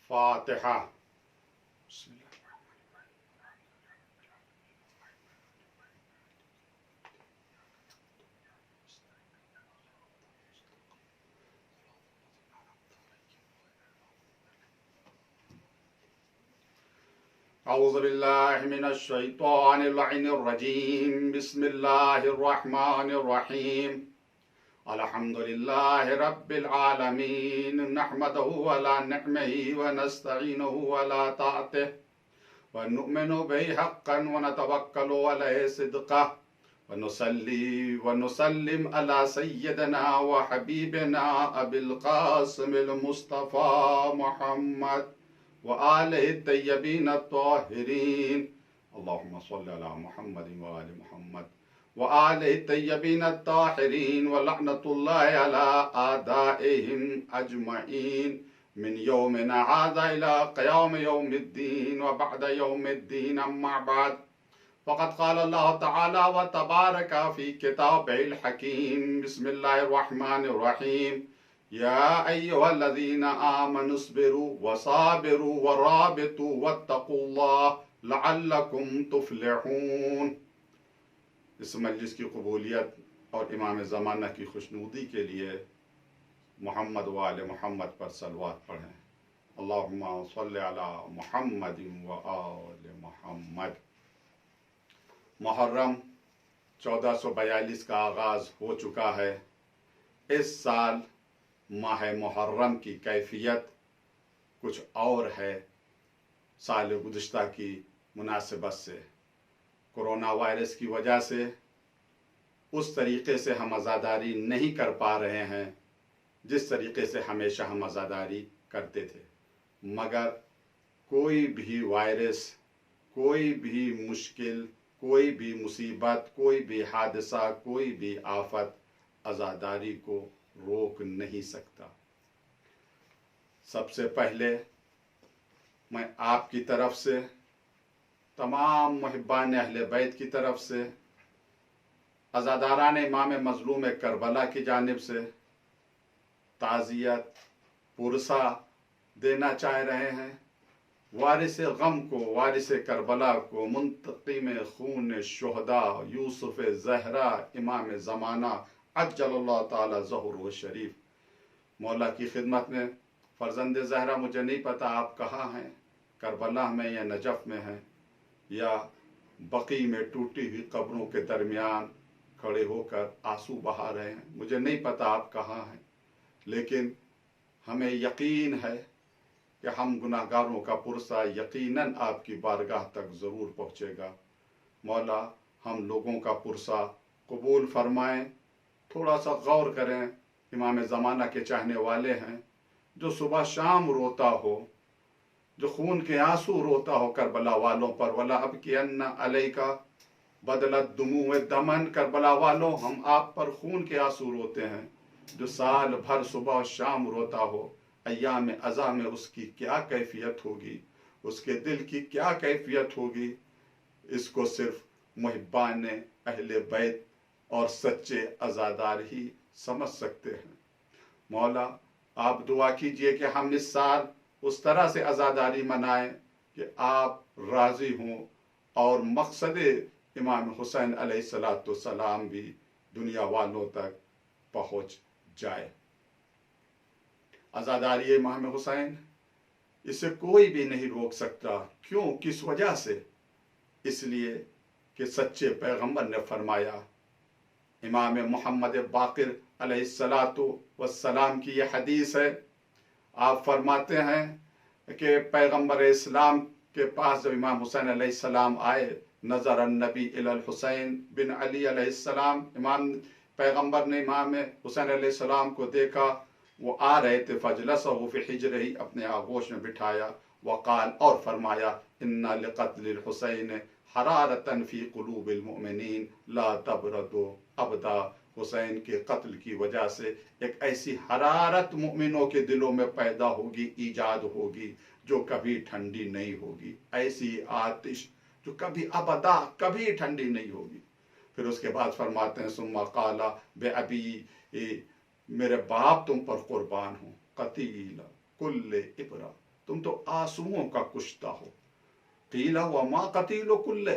فاتحہ. بسم اللہ. اعوذ باللہ من الشیطان اللعین الرجیم. بسم اللہ الرحمن الرحیم. الحمد للہ رب العالمین. نحمدہ ولا نعمہ ونستعینہ ولا طاعتہ ونؤمن بہ حقا ونتوکل علیہ صدقہ ونصلی ونسلم علی سیدنا وحبیبنا ابی القاسم المصطفى محمد وآلہ الطیبین الطاہرین. اللہم صل علی محمد وآل محمد وآلہ الطیبین الطاہرین ولعنۃ اللہ علی اعدائہم اجمعین من یومنا ھذا الی قیام یوم الدین وبعد یوم الدین. اما بعد فقد قال اللہ تعالی وتبارک فی کتابہ الحکیم. بسم اللہ الرحمن الرحیم. یا ایھا الذین آمنوا اصبروا وصابروا ورابطوا واتقوا اللہ لعلکم تفلحون. اس مجلس کی قبولیت اور امام زمانہ کی خوشنودی کے لیے محمد و آل محمد پر صلوات پڑھیں. اللہم صلی علی محمد و آل محمد. محرم 1442 کا آغاز ہو چکا ہے. اس سال ماہ محرم کی کیفیت کچھ اور ہے سال گزشتہ کی مناسبت سے. کرونا وائرس کی وجہ سے اس طریقے سے ہم عزاداری نہیں کر پا رہے ہیں جس طریقے سے ہمیشہ ہم عزاداری کرتے تھے. مگر کوئی بھی وائرس، کوئی بھی مشکل، کوئی بھی مصیبت، کوئی بھی حادثہ، کوئی بھی آفت عزاداری کو روک نہیں سکتا. سب سے پہلے میں آپ کی طرف سے، تمام محبان اہل بیت کی طرف سے، عزاداران امام مظلوم کربلا کی جانب سے تعزیت پرسہ دینا چاہ رہے ہیں. وارث غم کو، وارث کربلا کو، منتقم خون شہداء یوسف زہرا امام زمانہ عجل اللہ تعالی ظہورہ الشریف. مولا کی خدمت میں فرزند زہرا، مجھے نہیں پتا آپ کہاں ہیں، کربلا میں یا نجف میں ہیں یا بقیع میں ٹوٹی ہوئی قبروں کے درمیان کھڑے ہو کر آنسو بہا رہے ہیں. مجھے نہیں پتا آپ کہاں ہیں، لیکن ہمیں یقین ہے کہ ہم گناہ گاروں کا پرسہ یقیناً آپ کی بارگاہ تک ضرور پہنچے گا. مولا ہم لوگوں کا پرسہ قبول فرمائیں. تھوڑا سا غور کریں، امام زمانہ کے چاہنے والے ہیں، جو صبح شام روتا ہو، جو خون کے آنسو روتا ہو کربلا والوں پر. وَلَا أَبْكِيَنَّ عَلَيْكَ بَدَلَتْ دُمُوعِ دَمًا. کربلا والوں، ہم آپ پر خون کے آنسو روتے ہیں. جو سال بھر صبح و شام روتا ہو، ایام ازا میں اس کی کیا کیفیت ہوگی، اس کے دل کی کیا کیفیت ہوگی، اس کو صرف محبان اہل بیت اور سچے عزادار ہی سمجھ سکتے ہیں. مولا آپ دعا کیجئے کہ ہم اس سال اس طرح سے عزاداری منائیں کہ آپ راضی ہوں اور مقصد امام حسین علیہ السلام بھی دنیا والوں تک پہنچ جائے. عزاداری امام حسین، اسے کوئی بھی نہیں روک سکتا. کیوں؟ کس وجہ سے؟ اس لیے کہ سچے پیغمبر نے فرمایا. امام محمد باقر علیہ السلام کی یہ حدیث ہے. آپ فرماتے ہیں کہ پیغمبر اسلام کے پاس جب امام حسین علیہ السلام آئے، نظر النبی الی الحسین بن علی علیہ السلام، پیغمبر نے امام حسین علیہ السلام کو دیکھا، وہ آ رہے تھے. فجلسہ فی حجرہ، اپنے آغوش میں بٹھایا. وقال، اور فرمایا، ان لقتل الحسین حرارتا فی قلوب المؤمنین لا تبرد ابدا. حسین کے قتل کی وجہ سے ایک ایسی حرارت مومنوں کے دلوں میں پیدا ہوگی، ایجاد ہوگی، جو کبھی ٹھنڈی نہیں ہوگی. ایسی آتش جو کبھی ابدا کبھی ٹھنڈی نہیں ہوگی. پھر اس کے بعد فرماتے ہیں ثم قال بے ابی، میرے باپ تم پر قربان ہوں، قتیل کل ابرا، तुम तो आंसुओं का कुश्ता हो। कीला वमा कतीलो कुल्ले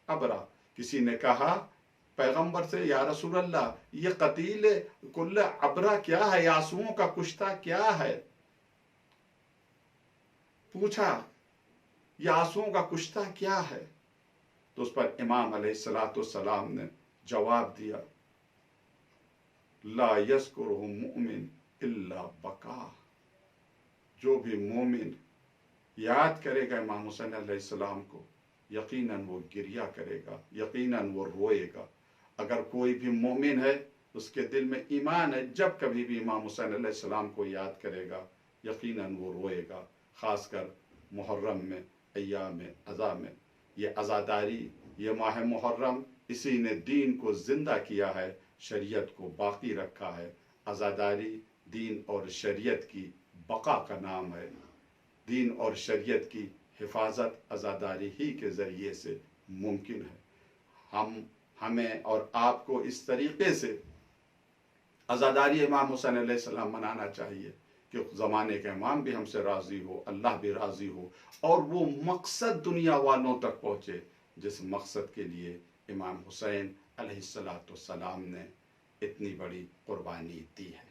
अबरा, किसी ने कहा पैगंबर से, या रसूल अल्लाह, ये कतील कुल्ले अबरा क्या है, आंसुओं का कुश्ता क्या है? पूछा ये आंसुओं का कुश्ता क्या है? तो उस पर इमाम अलैहिस्सलाम ने जवाब दिया, ला यज़कुरुहु मुमिन इल्ला बका। जो भी मोमिन याद करेगा इमाम हुसैन अलैहिस्सलाम को, यकीनन वो गिरिया करेगा, यकीनन वो रोएगा। अगर कोई भी मोमिन है, उसके दिल में ईमान है, जब कभी भी इमाम हुसैन अलैहिस्सलाम को याद करेगा, यकीनन वो रोएगा। खासकर मुहर्रम में, अय्याम अज़ा में, ये अज़ादारी, ये माह मुहर्रम, इसी ने दीन को जिंदा किया है, शरीयत को बाकी रखा है। अज़ादारी दीन और शरीयत की बका का नाम है। दीन और शरीयत की हिफाजत अज़ादारी ही के ज़रिए से मुमकिन है। हमें और आपको इस तरीके से अज़ादारी इमाम हुसैन अलैहिस्सलाम मनाना चाहिए कि ज़माने के इमाम भी हमसे राज़ी हो, अल्लाह भी राज़ी हो, और वो मकसद दुनिया वालों तक पहुँचे जिस मकसद के लिए इमाम हुसैन अलैहिस्सलाम ने इतनी बड़ी कुर्बानी दी है।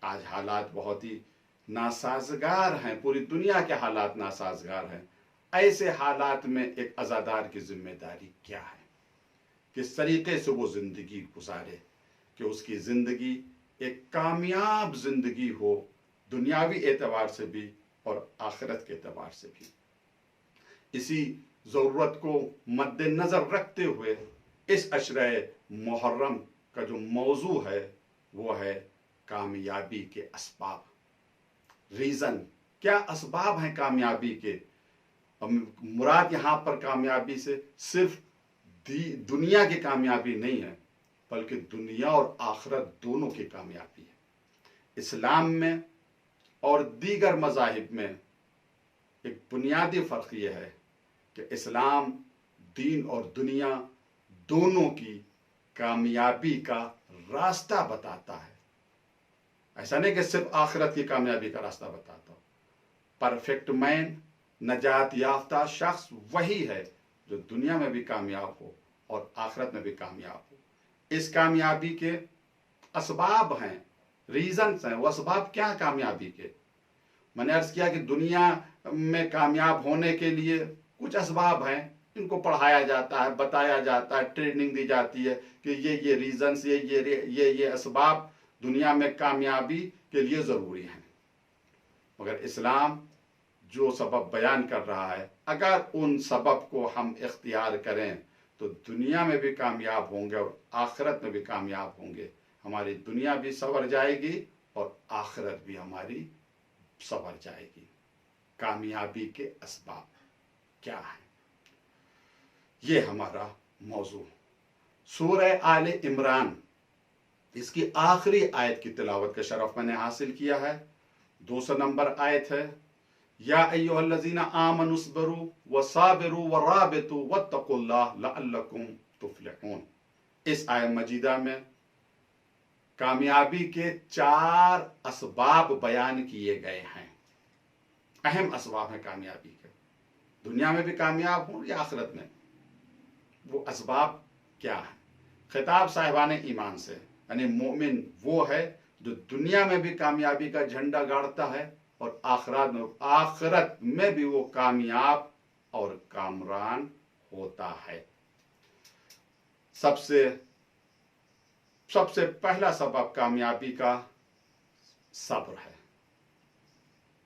आज हालात बहुत ही नासाजगार हैं, पूरी दुनिया के हालात नासाजगार हैं। ऐसे हालात में एक अज़ादार की जिम्मेदारी क्या है, किस तरीके से वो ज़िंदगी गुजारे कि उसकी ज़िंदगी एक कामयाब ज़िंदगी हो, दुनियावी एतबार से भी और आखिरत के एतबार से भी। इसी ज़रूरत को मद्देनज़र रखते हुए इस अशरे मुहर्रम का जो मौजू है वो है कामयाबी के असबाब। रीज़न, क्या असबाब हैं कामयाबी के? मुराद यहाँ पर कामयाबी से सिर्फ दुनिया की कामयाबी नहीं है, बल्कि दुनिया और आखिरत दोनों की कामयाबी है। इस्लाम में और दीगर मज़ाहिब में एक बुनियादी फ़र्क यह है कि इस्लाम दीन और दुनिया दोनों की कामयाबी का रास्ता बताता है। ऐसा नहीं कि सिर्फ आखिरत की कामयाबी का रास्ता बताता हो। परफेक्ट मैन, नजात याफ्ता शख्स वही है जो दुनिया में भी कामयाब हो और आखिरत में भी कामयाब हो। इस कामयाबी के असबाब हैं, रीजंस हैं। वो असबाब क्या है कामयाबी के? मैंने अर्ज किया कि दुनिया में कामयाब होने के लिए कुछ असबाब हैं, इनको पढ़ाया जाता है, बताया जाता है, ट्रेनिंग दी जाती है कि ये रीजंस, ये असबाब दुनिया में कामयाबी के लिए ज़रूरी हैं। मगर इस्लाम जो सबब बयान कर रहा है, अगर उन सबब को हम इख्तियार करें तो दुनिया में भी कामयाब होंगे और आखिरत में भी कामयाब होंगे। हमारी दुनिया भी संवर जाएगी और आखिरत भी हमारी संवर जाएगी। कामयाबी के असबाब क्या है, ये हमारा मौजू। सूरह आले इमरान, इसकी आखिरी आयत की तिलावत का शरफ मैंने हासिल किया है। 200 नंबर आयत है, या अय्युहल्लज़ीना आमनुस्बिरु वसाबिरु वराबितु वत्तकुल्लाह लअल्लकुम तुफ्लिहून। इस आयत मजीदा में कामयाबी के 4 असबाब बयान किए गए हैं। अहम असबाब हैं कामयाबी के, दुनिया में भी कामयाब हो या आखिरत में। वो असबाब क्या है? खिताब साहिबान ईमान से, यानी मोमिन वो है जो दुनिया में भी कामयाबी का झंडा गाड़ता है और आखिरत में भी वो कामयाब और कामरान होता है। सबसे पहला सबब कामयाबी का सब्र है।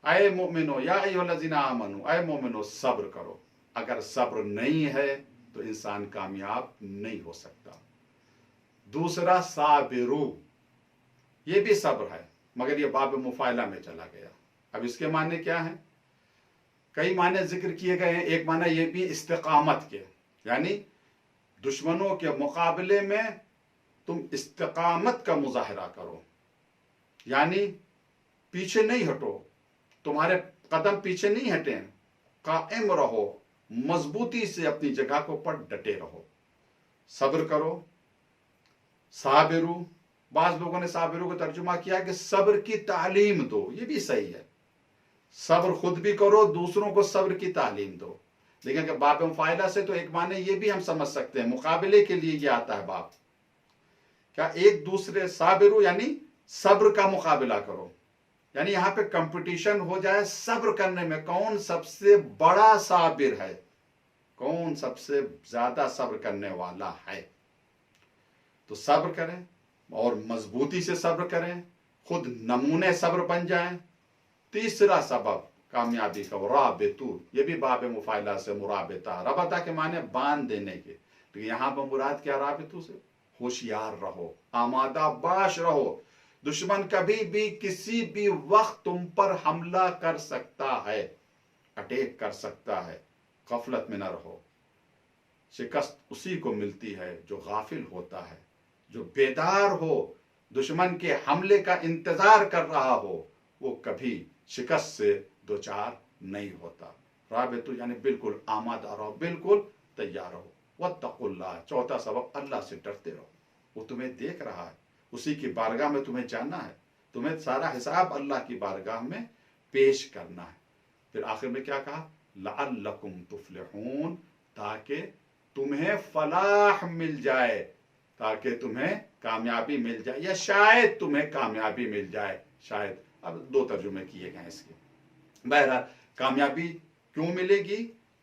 आए मोमिनो, या अय्युहल्लज़ीना आमनू, आए मोमिनो सब्र करो। अगर सब्र नहीं है तो इंसान कामयाब नहीं हो सकता। दूसरा साबिरू, ये भी सब्र है, मगर ये बाब मुफाइला में चला गया। अब इसके माने क्या है? कई माने जिक्र किए गए हैं। एक माना ये भी इस्तिकामत के, यानी दुश्मनों के मुकाबले में तुम इस्तिकामत का मुजाहरा करो, यानी पीछे नहीं हटो, तुम्हारे कदम पीछे नहीं हटे, कायम रहो, मजबूती से अपनी जगह को पर डटे रहो, सब्र करो। साबिरू, बाज लोगों ने साबिरू को तर्जुमा किया कि सब्र की तालीम दो, ये भी सही है। सब्र खुद भी करो, दूसरों को सब्र की तालीम दो। लेकिन कि बाब मुफाइला से तो एक माने ये भी हम समझ सकते हैं, मुकाबले के लिए ये आता है बाप, क्या एक दूसरे साबिरू यानी सब्र का मुकाबला करो, यानी यहां पे कंपटीशन हो जाए सब्र करने में, कौन सबसे बड़ा साबिर है, कौन सबसे ज्यादा सब्र करने वाला है। तो सब्र करें और मजबूती से सब्र करें, खुद नमूने सब्र बन जाएं। तीसरा सबब कामयाबी का राबितू, ये भी बाब मुफाइला से मुराबिता, रबता के माने बांध देने के, तो यहां पर मुराद क्या राबितू से, होशियार रहो, आमादा बाश रहो। दुश्मन कभी भी किसी भी वक्त तुम पर हमला कर सकता है, अटैक कर सकता है, गफलत में न रहो। शिकस्त उसी को मिलती है जो गाफिल होता है, जो बेदार हो, दुश्मन के हमले का इंतजार कर रहा हो, वो कभी शिकस्त से दो चार नहीं होता। राबितु यानी बिल्कुल आमादा रहो, बिल्कुल तैयार रहो। वत्तकुल्लाह, चौथा सबब अल्लाह से डरते रहो, वो तुम्हें देख रहा है, उसी की बारगाह में तुम्हें जाना है, तुम्हें सारा हिसाब अल्लाह की बारगाह में पेश करना है। फिर आखिर में क्या कहा, लअल्लकुम तुफ्लिहून, ताकि तुम्हें फलाह मिल जाए, ताकि तुम्हें कामयाबी मिल जाए, या शायद तुम्हें कामयाबी मिल जाए, शायद। अब दो तर्जुमे किए गए इसके। बहरहाल कामयाबी क्यों मिलेगी,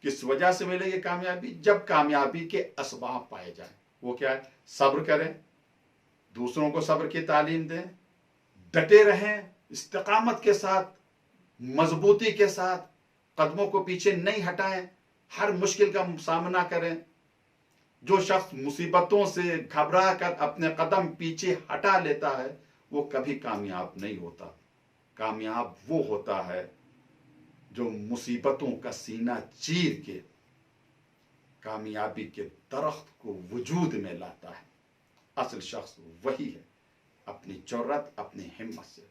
किस वजह से मिलेगी कामयाबी, जब कामयाबी के असबाब पाए जाए। वो क्या है, सब्र करें, दूसरों को सब्र की तालीम दें, डटे रहें इस्तिकामत के साथ, मजबूती के साथ, कदमों को पीछे नहीं हटाएं, हर मुश्किल का सामना करें। जो शख्स मुसीबतों से घबरा कर अपने कदम पीछे हटा लेता है वो कभी कामयाब नहीं होता। कामयाब वो होता है जो मुसीबतों का सीना चीर के कामयाबी के दरख्त को वजूद में लाता है। असल शख्स वही है, अपनी जुर्रत, अपनी हिम्मत से,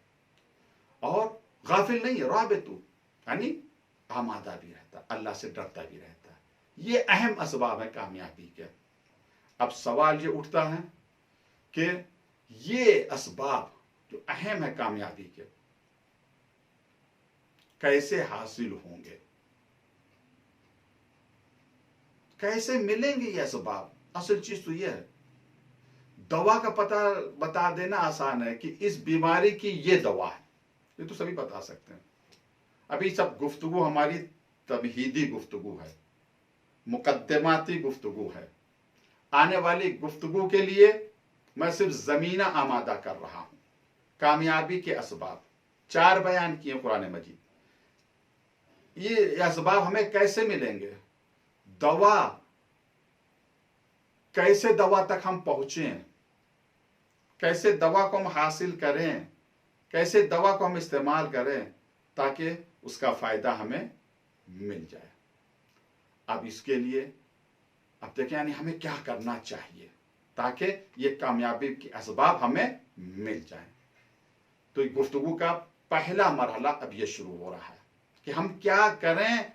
और गाफिल नहीं है, राबितु यानी आमादा भी रहता, अल्लाह से डरता भी रहता है। ये अहम असबाब है कामयाबी के। अब सवाल ये उठता है कि ये असबाब जो अहम है कामयाबी के, कैसे हासिल होंगे, कैसे मिलेंगे ये असबाब। असल चीज तो ये है, दवा का पता बता देना आसान है कि इस बीमारी की ये दवा है, ये तो सभी बता सकते हैं। अभी सब गुफ्तगू हमारी तमहीदी गुफ्तगू है, मुकद्दमाती गुफ्तगू है। आने वाली गुफ्तगू के लिए मैं सिर्फ जमीना आमादा कर रहा हूं। कामयाबी के असबाब 4 बयान किए कुरान मजीद। ये असबाब हमें कैसे मिलेंगे, दवा, कैसे दवा तक हम पहुंचे, कैसे दवा को हम हासिल करें, कैसे दवा को हम इस्तेमाल करें ताकि उसका फायदा हमें मिल जाए। अब इसके लिए अब देखें यानी हमें क्या करना चाहिए ताकि ये कामयाबी के असबाब हमें मिल जाए। तो गुफ्तगू का पहला मरहला अब ये शुरू हो रहा है कि हम क्या करें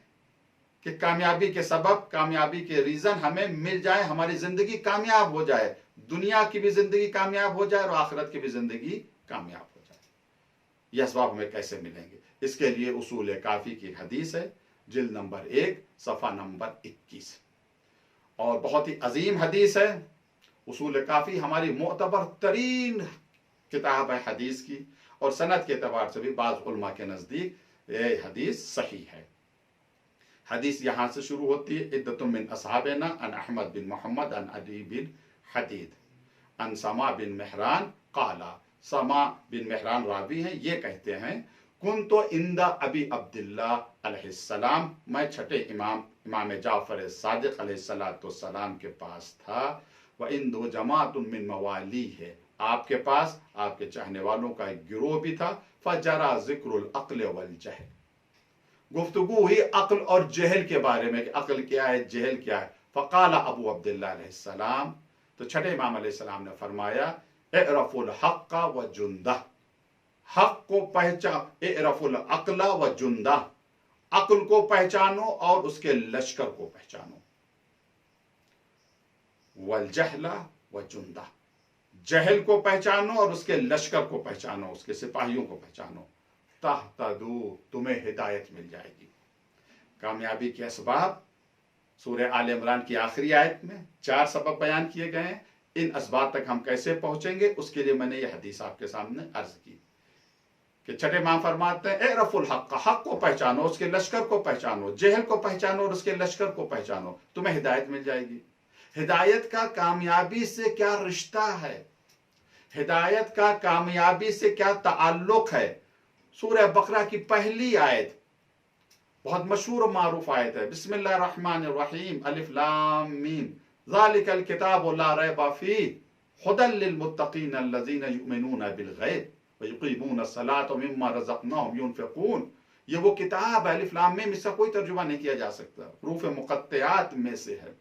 कि कामयाबी के सबब, कामयाबी के रीजन हमें मिल जाए, हमारी जिंदगी कामयाब हो जाए, दुनिया की भी जिंदगी कामयाब हो जाए और आखिरत की भी जिंदगी कामयाब हो जाए। ये असबाब हमें कैसे मिलेंगे, इसके लिए उसूल काफी की हदीस है, जिल्द नंबर 1 सफ़ा नंबर 21, और बहुत ही अजीम हदीस है। उसूल काफी हमारी मोतबर तरीन किताब है हदीस की, और सनद के एतबार से भी बाज़ उलमा के नजदीक ये हदीस सही है। हदीस यहां से शुरू होती है, इद्दतुम मिन असहाबिना अन अहमद बिन मोहम्मद अन अली बिन हदीद अन समा बिन मेहरान काला। समा बिन मेहरान रावी हैं, ये कहते हैं कुन तो इंदा अबी अब्दुल्लाह अलैहिस्सलाम, मैं छठे इमाम जाफर सादिक अलैहिस्सलाम के पास था। व इन दो जमातुन मिन मवाली है, आपके पास आपके चाहने वालों का एक गिरोह भी था। फजरा जिक्रुल अक्ल वल जहल, गुफ्तगू हुई अक्ल और जहल के बारे में कि अक्ल क्या है, जहल क्या है। फ़क़ाल अबू अब्दुल्लाह अलैहिस्सलाम, तो छठे इमाम अलैहिस्सलाम ने फरमाया इरफुल हक़्क़ व जुंदा, हक को पहचान, इरफुल अक्ला व जुंदा, अक्ल को पहचानो और उसके लश्कर को पहचानो। वल जहला व जुंदा, जहल को पहचानो और उसके लश्कर को पहचानो, उसके सिपाहियों को पहचानो। तहतदू, तुम्हें हिदायत मिल जाएगी। कामयाबी के असबाब सूरह आल इमरान की आखिरी आयत में 4 सबब बयान किए गए हैं। इन असबाब तक हम कैसे पहुंचेंगे, उसके लिए मैंने यह हदीस आपके सामने अर्ज की कि छठे इमाम फरमाते हैं, ए रफुल हक, हक को पहचानो, उसके लश्कर को पहचानो, जहल को पहचानो और उसके लश्कर को पहचानो, तुम्हें हिदायत मिल जाएगी। हिदायत का कामयाबी से क्या रिश्ता है, हिदायत का कामयाबी से क्या ताल्लुक है। सूरह बकरा की पहली आयत बहुत मशहूर और मारूफ आयत है, बिस्मिल्लाहिर्रहमानिर्रहीम, अलिफ लाम मीम, ज़ालिकल किताबु ला रैब फीह, हुदल लिल मुत्तकीन अल्लज़ीना युमिनूना बिल गैब व युकीमूना अस्सलात व मिम्मा रज़क़नाहुम युनफ़िक़ून। ये वो किताब है, अलिफ लाम मीम, इसका कोई तर्जुमा नहीं किया जा सकता, हरूफ मुक़त्तआत में से है।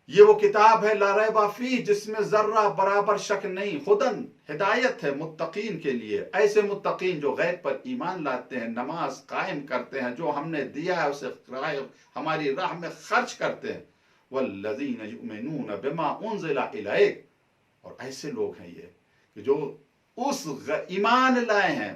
ये वो किताब है ला रैब फीह, जिसमें जर्रा बराबर शक नहीं, हुदन हिदायत है मुत्तकीन के लिए, ऐसे मुत्तकीन जो गैब पर ईमान लाते हैं, नमाज कायम करते हैं, जो हमने दिया है उसे हमारी राह में खर्च करते हैं। वल्लज़ीना युमिनूना बिमा उन्ज़िला इलैक, और ऐसे लोग हैं ये कि जो उस ईमान लाए हैं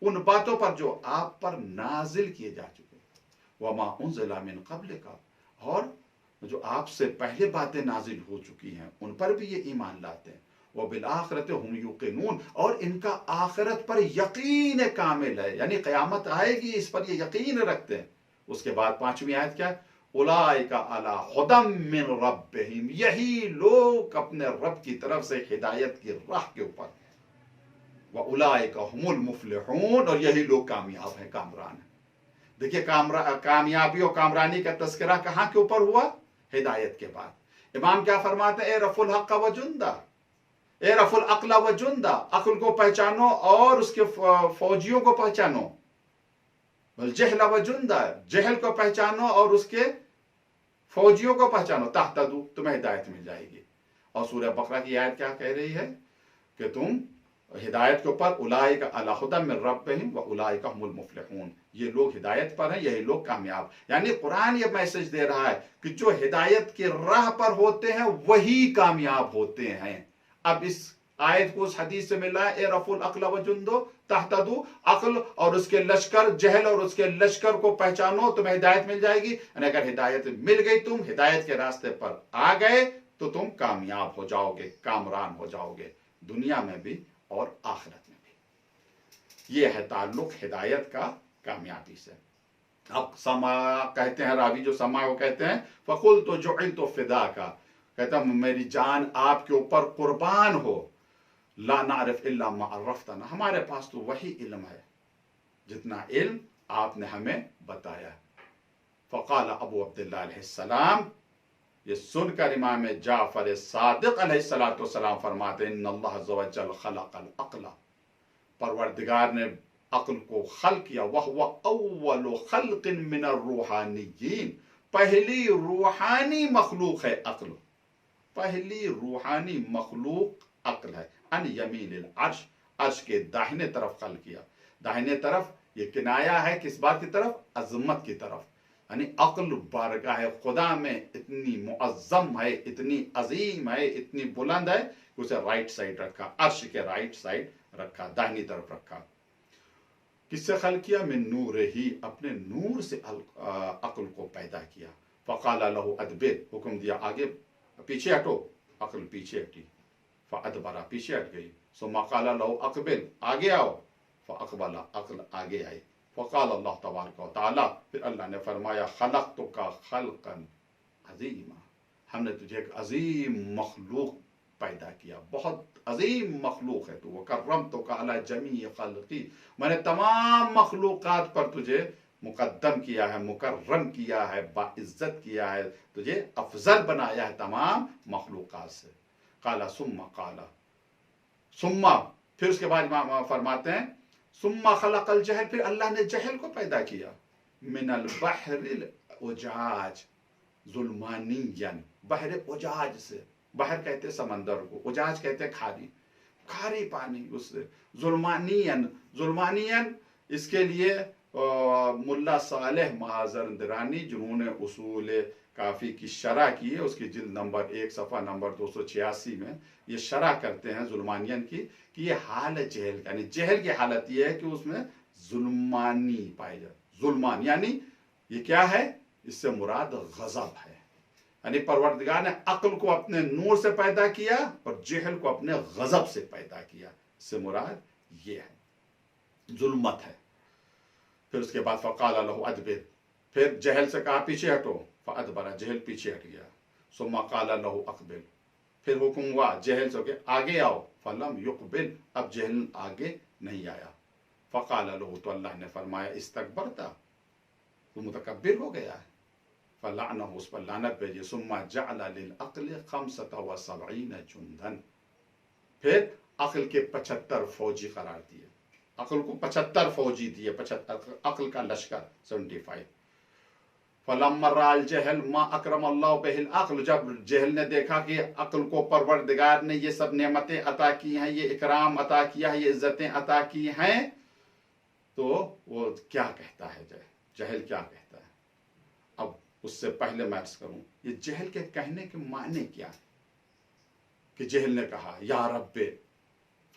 उन बातों पर जो आप पर नाजिल किए जा चुके हैं। वमा उन्ज़िला मिन क़ब्लिका, और जो आपसे पहले बातें नाजिल हो चुकी हैं उन पर भी ये ईमान लाते हैं। वह बिल आखिरत हुम युक़िनून, और इनका आखिरत पर यकीन कामिल है, यानी क़यामत आएगी इस पर ये यकीन रखते हैं। उसके बाद 5वीं आयत क्या है, उलाइका अला हुदम मिन रब्बिहिम, यही लोग अपने रब की तरफ से हिदायत की राह के ऊपर, व उलाइका हुमुल मुफ्लिहून, और यही लोग कामयाब हैं, कामरान हैं। देखिए कामयाबी और कामरानी का तस्करा कहां के ऊपर हुआ, हिदायत के बाद। इमाम क्या फरमाते हैं, ए रफुल हक व जुंदा, ए रफुल अक्ल व जुंदा, अक्ल को पहचानो और उसके फौजियों को पहचानो। जहल व जुंदा, जहल को पहचानो और उसके फौजियों को पहचानो, तहतदू, तुम्हें हिदायत मिल जाएगी। और सूरह बकरा की आयत क्या कह रही है कि तुम हिदायत के ऊपर, उलाइका अला हुदम मिन रब्बिहिम व उलाइका हुमुल मुफ्लिहून, ये लोग हिदायत पर हैं, यही लोग कामयाब। यानी कुरान ये मैसेज दे रहा है कि जो हिदायत की राह पर होते हैं वही कामयाब होते हैं। अब इस आयत को उस हदीस से मिला है, ए रफुल अक्ल व जुंदो तहतदू, अक्ल और उसके लश्कर, जहल और उसके लश्कर को पहचानो, तुम्हें हिदायत मिल जाएगी। और अगर हिदायत मिल गई, तुम हिदायत के रास्ते पर आ गए, तो तुम कामयाब हो जाओगे, कामरान हो जाओगे, दुनिया में भी और आखिरत में भी। ये है ताल्लुक हिदायत का कामयाबी से। अब समा कहते हैं, रावी जो समा वो कहते हैं, फकुल तो जुइल तो फिदा का, कहता मेरी जान आपके ऊपर कुर्बान हो, ला नारिफ इल्ला मा अरफ्तना, हमारे पास तो वही इल्म है जितना इल्म आपने हमें बताया। फ़क़ाल अबू अब्दुल्लाह अलैहिस्सलाम, ये सुनकर इमाम जाफर सादिक अलैहिस्सलाम फरमाते हैं, इन्नल्लाह अज़्ज़ व जल खलक़ल अक़ल, परवरदिगार ने अक्ल को खल्क़ किया, वह अव्वलु खल्क़िन मिनर रूहानिय्यीन, पहली रूहानी मखलूक है अक्ल, पहली रूहानी मखलूक अक्ल है। अन यमीनिल अर्श, अर्श के दाहिने तरफ खल्क़ किया। दाहिने तरफ ये किनाया है किस बात की तरफ, अज़मत की तरफ, यानी अक्ल बारगाह खुदा में इतनी मुअज़्ज़म है, इतनी अजीम है, इतनी बुलंद है कि उसे राइट साइड रखा, अर्श के राइट साइड रखा, दाहिनी तरफ रखा। किससे खल्क़ किया, मिन नूर ही, अपने नूर से अक्ल को पैदा किया। फ़क़ाल लहू अदबिर, हुक्म दिया आगे पीछे हटो, अक्ल पीछे हटी, फ़अदबरा, पीछे हट गई। सुम्मा क़ाल लहू अक़बिल, आगे आओ, फ़अक़बला, अक्ल आगे आई। फ़क़ाल अल्लाह तबारक व तआला, फिर अल्लाह ने फरमाया, खलक़तुका खल्क़न अज़ीमा, हमने तुझे एक अजीम मखलूक पैदा किया, बहुत अजीम मखलूक है तू। वकर्रमतुका अला जमीई खल्क़ी, मैंने तमाम मखलूक़ात पर तुझे मुकद्दम किया है, मुकर्रम किया है, बाइज्जत किया है, तुझे अफजल बनाया है तमाम मखलूक़ात से। काला सुम्मा काला, सुम्मा, फिर उसके बाद इमाम फरमाते हैं, सुम्मा खलक़ल जहल, फिर अल्लाह ने जहल को पैदा किया, मिनल बहरिल उजाज जुल्मानियन, बहर उजाज से, बहर कहते समंदर को, उजाज कहते खारी, खारी पानी उससे, जुल्मानियन, जुल्मानियन इसके लिए मुल्ला सालेह महाजर दरानी जिन्होंने उसूल काफ़ी की शरह की है, उसकी जिल्द नंबर 1 सफ़ा नंबर 286 में ये शरह करते हैं जुल्मानियन की कि ये हाल है जहल का, यानी जहल की हालत ये है कि उसमें जुल्मानी पाई जाए। जुल्मान यानी ये क्या है, इससे मुराद गज़ब है, यानी परवरदिगार ने अक्ल को अपने नूर से पैदा किया और जहल को अपने गज़ब से पैदा किया, इससे मुराद ये है, जुल्मत है। फिर उसके बाद फ़क़ाल लहू अदबिर, फिर जहल से कहा पीछे हटो, फ़अदबरा, जहल पीछे हट गया। सुम्मा क़ाल लहू अक़बिल, फिर हुक्म हुआ जहल से कि आगे आओ, फ़लम युक़बिल, अब जहल आगे नहीं आया। फ़क़ाल लहू, तो अल्लाह ने फरमाया इस्तकबरता, तो मुतकब्बिर हो गया है। फ़लअनहु, उस पर लानत भेजी। सुम्मा जअल लिल अक़्ल ख़म्सता व सबईन जुंदन, फिर अक्ल के 75 फौजी करार दिए, अक्ल को 75 फौजी दिए, 75 अक्ल का लश्कर 75। फलम्मा राल जहल मा अकरम अल्लाह बिहिल अक्ल, जब जहल ने देखा कि अक्ल को परवरदिगार ने ये सब नेमतें अता की हैं, ये इकराम अता किया है, ये इज्जतें अता की हैं, तो वो क्या कहता है, जहल क्या कहता है। अब उससे पहले मैं अर्ज करूं ये जहल के कहने के माने क्या है, कि जहल ने कहा या रब्बे,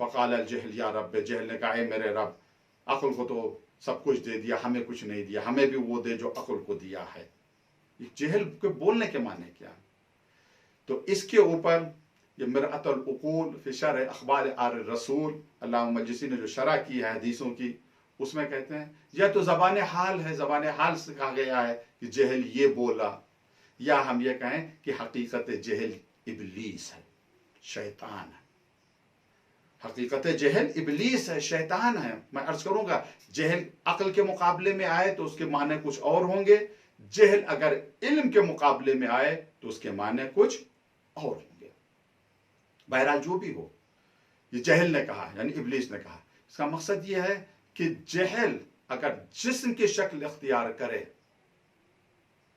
फ़क़ाल अल जहल या रब्बे, जहल ने कहा ए मेरे रब, अक्ल को तो सब कुछ दे दिया, हमें कुछ नहीं दिया, हमें भी वो दे जो अक्ल को दिया है। ये जहल के बोलने के माने क्या। तो इसके ऊपर ये मिरअतुल उक़ूल फ़ी शरह अख़बार आल रसूल, अल्लामा मजलिसी ने जो शरह की है हदीसों की, उसमें कहते हैं यह तो ज़बान हाल है, ज़बान हाल से कहा गया है कि जहल ये बोला, या हम ये कहें कि हकीकत जहल इबलीस है, शैतान है। हकीकत जहल इबलीस है, शैतान है। मैं अर्ज करूंगा जहल अक्ल के मुकाबले में आए तो उसके माने कुछ और होंगे, जहल अगर इल्म के मुकाबले में आए तो उसके माने कुछ और होंगे। बहरहाल जो भी हो, ये जहल ने कहा यानी इबलीस ने कहा, इसका मकसद ये है कि जहल अगर जिस्म की शक्ल इख्तियार करे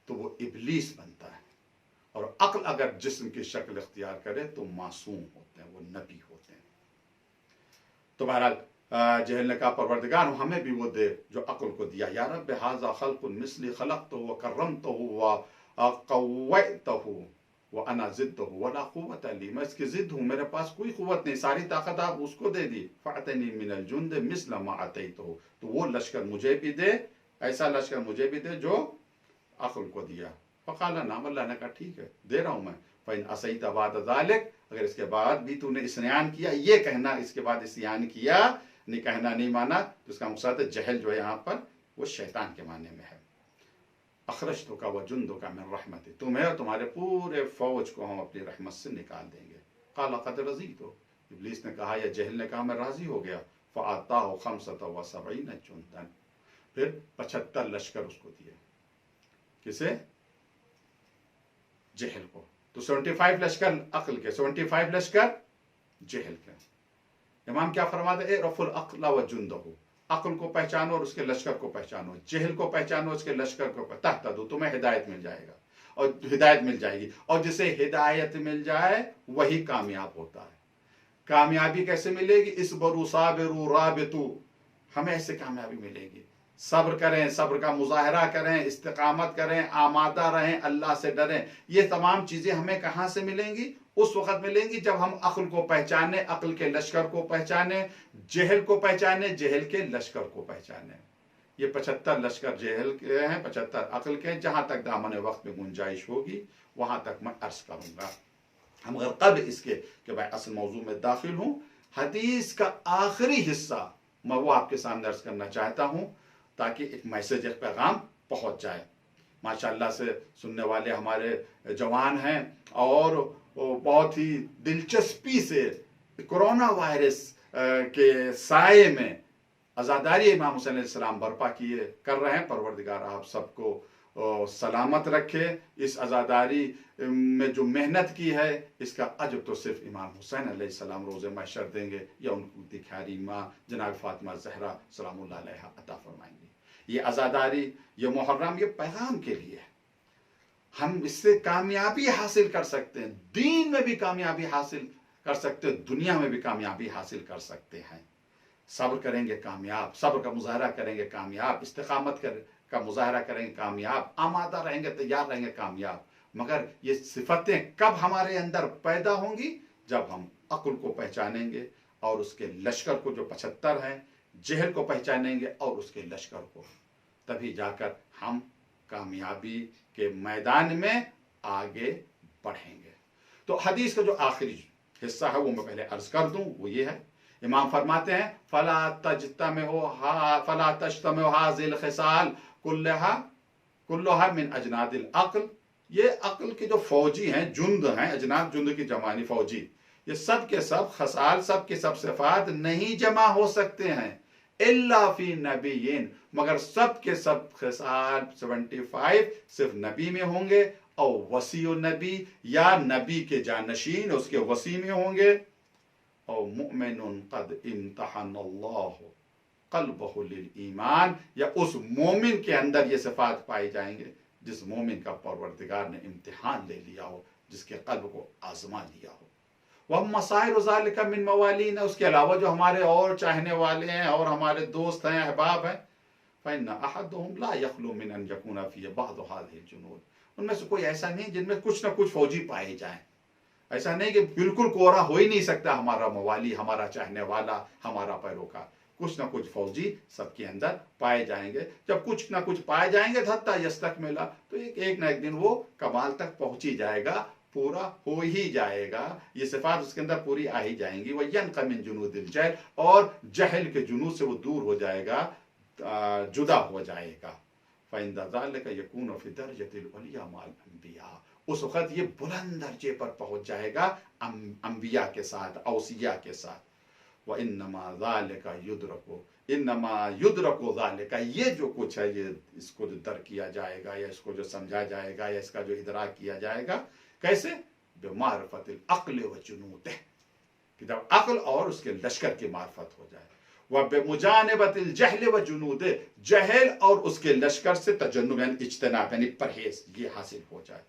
तो वो इबलीस बनता है, और अक्ल अगर जिस्म की शक्ल इख्तियार करे तो मासूम होते हैं, वो नबी होते हैं। तो बहरहाल जहल ने कहा परवरदिगार हमें भी वो दे जो अक्ल को दिया। या रब्बि हाज़ा खल्क़ुन मिस्ली खलक़तहु व कररमतहु व क़व्वयतहु व अना ज़िद्दुहु वला क़ुव्वता ली, मैं इसकी ज़िद हूँ, मेरे पास कोई क़ुव्वत नहीं, सारी ताकत आप उसको दे दी। फ़अतनी मिनल जुन्द मिस्ल मा अतैतहु, तो वो लश्कर मुझे भी दे, ऐसा लश्कर मुझे भी दे जो अक्ल को दिया। फ़क़ाल नाम, अल्लाह ने कहा ठीक है दे रहा हूँ मैं। फ़इन असैत बाद ज़ालिक, अगर इसके बाद भी तूने इस्यान किया, ये कहना इसके बाद इस्यान किया, नहीं कहना नहीं माना, तो इसका मकसद है जहल जो है यहाँ पर वो शैतान के माने में है। अखरजतुका व जुंदुका मिन रहमती, तुम्हें और तुम्हारे पूरे फौज को हम अपनी रहमत से निकाल देंगे। क़ाल क़द रज़ीतु, इब्लीस ने कहा या जहल ने कहा मैं राजी हो गया। फ़अताहु ख़म्सता व सबईन जुंदन, फिर 75 लश्कर उसको दिए, किसे, जहल को। तो 75 लश्कर अक्ल के, 75 लश्कर जहल के। इमाम क्या फरमाते हैं, रफ़ुल अक़ल व जुंदहु, अक्ल को पहचानो और उसके लश्कर को पहचानो, जहल को पहचानो उसके लश्कर को, तहतदू, तुम्हें हिदायत मिल जाएगा और हिदायत मिल जाएगी। और जिसे हिदायत मिल जाए वही कामयाब होता है। कामयाबी कैसे मिलेगी, इस बरू साबिरू राबितू, हमें ऐसे कामयाबी मिलेगी, सब्र करें, सब्र का मुजाहरा करें, इस्तिकामत करें, आमादा रहें, अल्लाह से डरें। ये तमाम चीज़ें हमें कहाँ से मिलेंगी, उस वक़्त मिलेंगी जब हम अक्ल को पहचाने, अक्ल के लश्कर को पहचाने, जहल को पहचाने, जहल के लश्कर को पहचाने। ये 75 लश्कर जहल के हैं, 75 अक्ल के हैं। जहाँ तक दामन वक्त में गुंजाइश होगी वहाँ तक मैं अर्ज करूँगा। हम अगर कब इसके कि भाई असल मौजू में दाखिल हूँ, हदीस का आखिरी हिस्सा मैं वो आपके सामने अर्ज करना चाहता हूँ ताकि एक मैसेज, एक पैगाम पहुँच जाए। माशाअल्लाह से सुनने वाले हमारे जवान हैं और बहुत ही दिलचस्पी से कोरोना वायरस के साये में आज़ादारी इमाम हुसैन अलैहिस्सलाम बर्पा किए कर रहे हैं। परवरदिगार आप सबको सलामत रखे। इस आज़ादारी में जो मेहनत की है इसका अजर तो सिर्फ इमाम हुसैन अलैहिस्सलाम रोज़े महशर देंगे या उनकी ख्यारी माँ जनाब फातिमा ज़हरा सलामुल्लाह अलैहा अता फरमाएंगी। ये आज़ादारी, ये मुहर्रम, ये पैगाम के लिए है। हम इससे कामयाबी हासिल कर सकते हैं, दीन में भी कामयाबी हासिल कर सकते हैं, दुनिया में भी कामयाबी हासिल कर सकते हैं। सब्र करेंगे कामयाब, सब्र का मुजाहरा करेंगे कामयाब, इस्तिकामत का मुजाहरा करेंगे कामयाब, आमादा रहेंगे, तैयार रहेंगे कामयाब। मगर ये सिफतें कब हमारे अंदर पैदा होंगी? जब हम अक्ल को पहचानेंगे और उसके लश्कर को, जो 75 हैं, जहल को पहचानेंगे और उसके लश्कर को, तभी जाकर हम कामयाबी के मैदान में आगे बढ़ेंगे। तो हदीस का जो आखिरी हिस्सा है वो मैं पहले अर्ज कर दूं, वो ये है, इमाम फरमाते हैं फला तज्तमिउ हाज़िल खिसाल कुल्लुहा मिन अजनादिल अक्ल। ये अक्ल के जो फौजी हैं, जुंद हैं, अजनाद जुंद की जमानी फौजी, ये सब के सब खसाल, सब के सब सिफात नहीं जमा हो सकते हैं इल्ला फी नबीयीन, मगर सब के सब खसाल 75 सिर्फ नबी में होंगे, और वसी नबी या नबी के जानशीन उसके वसी में होंगे, और मुमिनुन क़द इम्तहनल्लाहु क़ल्बहु लिल ईमान, या उस मोमिन के अंदर ये सिफात पाई जाएंगे जिस मोमिन का परवरदिगार ने इम्तिहान ले लिया हो, जिसके कल्ब को आजमा लिया हो। वह मसाइर ज़ालिका मिन मवालीना, उसके अलावा जो हमारे और चाहने वाले हैं और हमारे दोस्त हैं, अहबाब हैं, फ़इन्ना अहदहुम ला यख़लू मिन अन यकूना फ़ीहि बअदु हाज़िहिल जुनूद, उनमें से कोई ऐसा नहीं जिनमें कुछ ना कुछ फौजी पाए जाएं। ऐसा नहीं कि बिल्कुल कोरा हो ही नहीं सकता हमारा मवाली, हमारा चाहने वाला, हमारा पैरोकार, कुछ ना कुछ फौजी सबके अंदर पाए जाएंगे। जब कुछ ना कुछ पाए जाएंगे हत्ता यस्तकमिला, तो एक ना एक दिन वो कमाल तक पहुंच ही जाएगा, पूरा हो ही जाएगा, ये सिफात उसके अंदर पूरी आ ही जाएंगी। वह यनक़ा मिन जुनूदिल जहल, और जहल के जुनूद से वो दूर हो जाएगा, जुदा हो जाएगा। फ़इंदा ज़ालिका यकूनु फ़ी दर्जतिल उलिया मअल अंबिया, उस वक़्त ये बुलंद दर्जे पर पहुंच जाएगा अंबिया के साथ, औसिया के साथ। व इन्नमा ज़ालिका युद्रकु ज़ालिका, ये जो कुछ है, ये इसको जो दर किया जाएगा या इसको जो समझा जाएगा या इसका जो इदराक किया जाएगा, कैसे? बिमारफतिल अक्ल व जुनूदिह, कि जब अक्ल और उसके लश्कर की मार्फत हो जाए। वह बेमुजानबतिल जहल व जुनूदिह, जहल और उसके लश्कर से तजन्नुब यानी इज्तनाब यानी परहेज, ये हासिल हो जाए।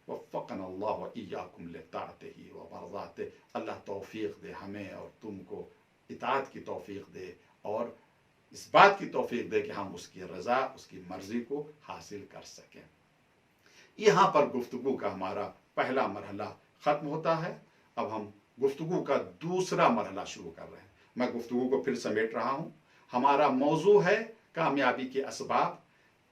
वफ़क़नल्लाहु व इय्याकुम लिताअतिही व मर्ज़ातिही, अल्लाह तौफीक दे हमें और तुमको, इताअत की तौफीक दे और इस बात की तौफीक दे कि हम उसकी रज़ा, उसकी मर्जी को हासिल कर सकें। यहाँ पर गुफ्तगू का हमारा पहला मरहला ख़त्म होता है। अब हम गुफ्तगू का दूसरा मरहला शुरू कर रहे हैं। मैं गुफ्तगू को फिर समेट रहा हूँ। हमारा मौजू है कामयाबी के असबाब,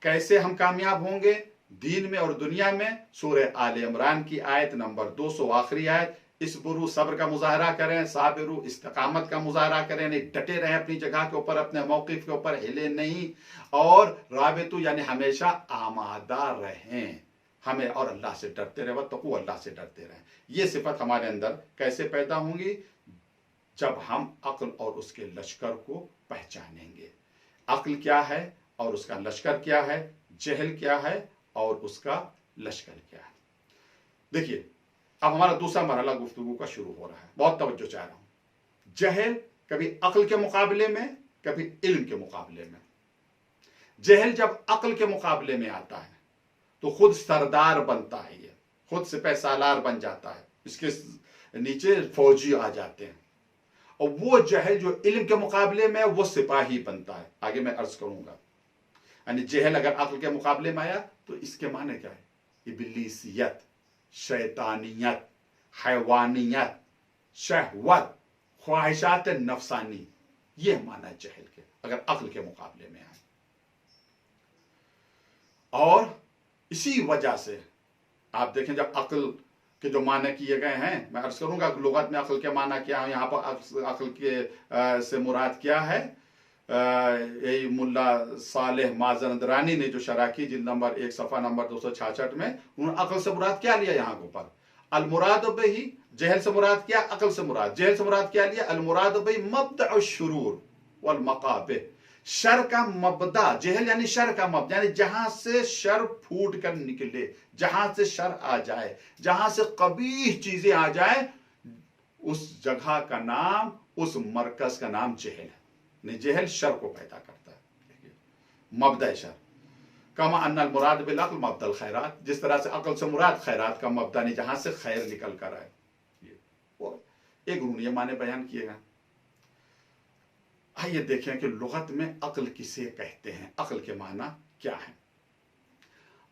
कैसे हम कामयाब होंगे दीन में और दुनिया में। सूरह आले इमरान की आयत नंबर 200 आखिरी आयत, इसबुरु सब्र का मुजाहरा करें, साबिरु इस्तिकामत का मुजाहरा करें, यानी डटे रहें अपनी जगह के ऊपर, अपने मौक़िफ़ के ऊपर हिले नहीं, और राबितु यानी हमेशा आमादा रहें, हमें और अल्लाह से डरते रहे, वत्तक़ू, अल्लाह से डरते रहें। ये सिफत हमारे अंदर कैसे पैदा होंगी? जब हम अक्ल और उसके लश्कर को पहचानेंगे। अक्ल क्या है और उसका लश्कर क्या है, जहल क्या है और उसका लश्कर क्या है। देखिए, अब हमारा दूसरा मरहला गुफ्तगू का शुरू हो रहा है। बहुत तवज्जो चाह रहा हूं। जहल कभी अक्ल के मुकाबले में, कभी इल्म के मुकाबले में। जहल जब अक्ल के मुकाबले में आता है तो खुद सरदार बनता है, ये खुद सिपह सालार बन जाता है, इसके नीचे फौजी आ जाते हैं। और वो जहल जो इल्म के मुकाबले में वो सिपाही बनता है। आगे मैं अर्ज करूंगा। यानी जहल अगर अक्ल के मुकाबले में आया तो इसके माने क्या है? इब्लीसियत, शैतानियत, हैवानियत, शहवत, ख्वाहिशात नफसानी, ये माना है जहल के, अगर अक्ल के मुकाबले में आए। और इसी वजह से आप देखें, जब अक्ल के जो माने किए गए हैं, मैं अर्ज करूंगा लुगत में अक्ल के माना क्या है, यहाँ पर अक्ल के से मुराद क्या है। यही मुल्ला सालेह माज़रंदरानी ने जो शरह की, जिल्द नंबर 1 सफ़ा नंबर 266 में, उन्होंने अक्ल से मुराद क्या लिया यहाँ के ऊपर? अल मुराद बिही, जहल से मुराद क्या? अक्ल से मुराद। जहल से मुराद क्या लिया? अल मुराद बिही मब्दअ शुरूर वल मकाबिह, शर का मबदा। जहल यानी शर का मबदा, यानी जहां से शर फूट कर निकले, जहां से शर आ जाए, जहां से कबीह चीजें आ जाए, उस जगह का नाम, उस मरकज का नाम जहल है। नहीं, जहल शर को पैदा करता है, मबदा शर। कमा अन्नल मुराद बिल अक्ल मब्दल खैरात, जिस तरह से अक्ल से मुराद खैरात का मबदा, नहीं जहां से खैर निकल कर आए। ये एक उन्होंने माने बयान किए गए। آئیے دیکھیں کہ لغت میں عقل کسے کہتے ہیں، عقل کے معنی کیا ہے۔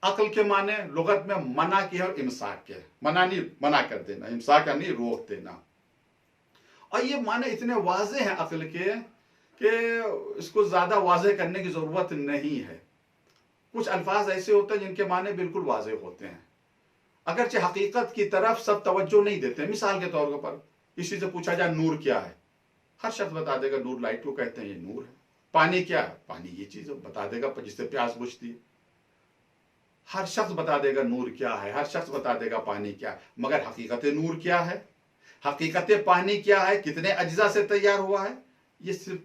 عقل کے معنی لغت میں منع کی ہے اور امساک کے، منع نہیں منع کر دینا، امساک نہیں روک دینا، اور یہ معنی اتنے واضح ہیں عقل کے کہ اس کو زیادہ واضح کرنے کی ضرورت نہیں ہے۔ کچھ الفاظ ایسے ہوتے ہیں جن کے معنی بالکل واضح ہوتے ہیں، اگرچہ حقیقت کی طرف سب توجہ نہیں دیتے۔ مثال کے طور پر کسی سے پوچھا جائے نور کیا ہے، ہر شخص بتا دے گا نور لائٹ کو کہتے ہیں، یہ نور ہے۔ پانی کیا ہے، پانی یہ چیز بتا دے گا جس سے پیاس بجھتی ہے۔ ہر شخص بتا دے گا نور کیا ہے، ہر شخص بتا دے گا پانی کیا ہے، مگر حقیقت نور کیا ہے، حقیقت پانی کیا ہے، کتنے اجزاء سے تیار ہوا ہے، یہ صرف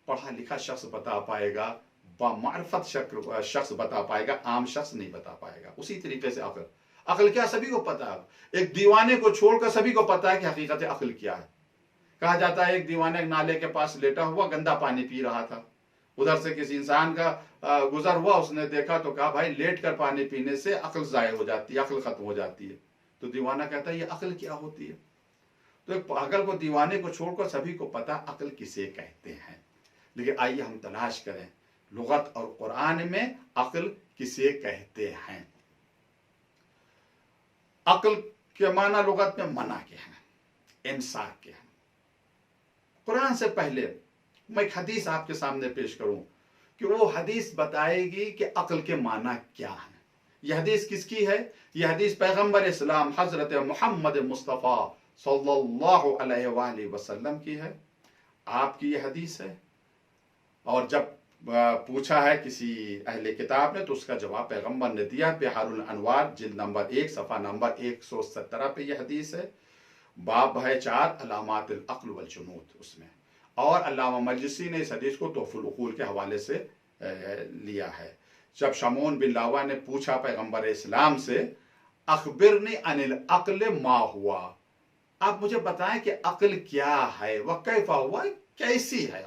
پڑھا لکھا شخص بتا پائے گا، بامعرفت شخص بتا پائے گا، عام شخص نہیں بتا پائے گا۔ اسی طریقے سے عقل کیا سبھی کو پتا ہے، ایک دیوانے کو چھوڑ کر سبھی کو پتا ہے کہ حقیقت عقل کیا ہے۔ کہا جاتا ہے ایک دیوانے ایک نالے کے پاس لیٹا ہوا گندا پانی پی رہا تھا، ادھر سے کسی انسان کا گزر ہوا، اس نے دیکھا تو کہا بھائی لیٹ کر پانی پینے سے عقل ضائع ہو جاتی ہے، عقل ختم ہو جاتی ہے۔ تو دیوانہ کہتا ہے یہ عقل کیا ہوتی ہے؟ تو ایک پاگل کو دیوانے کو چھوڑ کر سبھی کو پتا عقل کسے کہتے ہیں۔ لیکن آئیے ہم تلاش کریں لغت اور قرآن میں عقل کسے کہتے ہیں۔ عقل کے معنی لغت میں منع کے ہیں، امساک کے ہیں۔ قرآن سے پہلے میں ایک حدیث آپ کے سامنے پیش کروں کہ وہ حدیث بتائے گی کہ عقل کے معنی کیا ہے۔ یہ حدیث کس کی ہے؟ یہ حدیث پیغمبر اسلام حضرت محمد مصطفیٰ صلی اللہ علیہ وآلہ وسلم کی ہے، آپ کی یہ حدیث ہے۔ اور جب پوچھا ہے کسی اہل کتاب نے تو اس کا جواب پیغمبر نے دیا۔ بحار الانوار جلد نمبر 1 صفحہ نمبر 117 پہ یہ حدیث ہے، باب ہے 4 علامات العقل والجنود اس میں، اور علامہ مجلسی نے اس حدیث کو تحفۃ العقول کے حوالے سے لیا ہے۔ جب شمعون بن لاوا نے پوچھا پیغمبر اسلام سے اخبرنی عن العقل ما ہوا، آپ مجھے بتائیں کہ عقل کیا ہے، وکیف ہوا، کیسی ہے،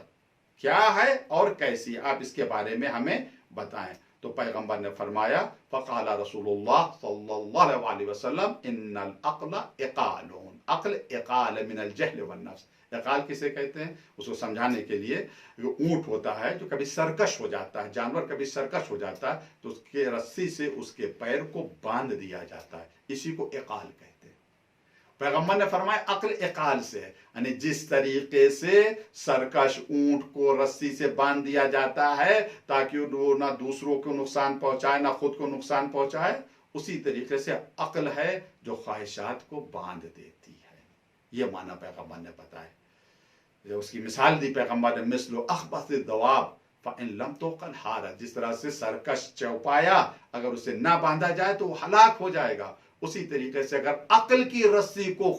کیا ہے اور کیسی، آپ اس کے بارے میں ہمیں بتائیں۔ تو پیغمبر نے فرمایا فقال رسول اللہ صلی اللہ علیہ وسلم ان العقل عقال، عقل عقال من الجہل والنفس۔ عقال کسے کہتے ہیں؟ اس کو سمجھانے کے لیے اونٹ ہوتا ہے جو کبھی سرکش ہو جاتا ہے، جانور کبھی سرکش ہو جاتا ہے تو اس کے رسی سے اس کے پیر کو باندھ دیا جاتا ہے، اسی کو عقال کہتے ہیں۔ پیغمبر نے فرمایا عقل عقال سے ہے، یعنی جس طریقے سے سرکش اونٹ کو رسی سے باندھ دیا جاتا ہے تاکہ وہ نہ دوسروں کو نقصان پہنچائے نہ خود کو نقصان پہنچائے، اسی طریقے سے عقل ہے جو خواہشات کو باندھ دیتی ہے۔ یہ معنی پیغمبر نے بتایا، اس کی مثال دی پیغمبر نے، مثل اخبث الدواب فإن لم تعقل حارت، جس طرح سے سرکش چوپایا اگر اسے نہ باندھا جائے تو وہ ہلاک ہو جائے گا، اسی طریقے سے اگر عقل کی رسی کو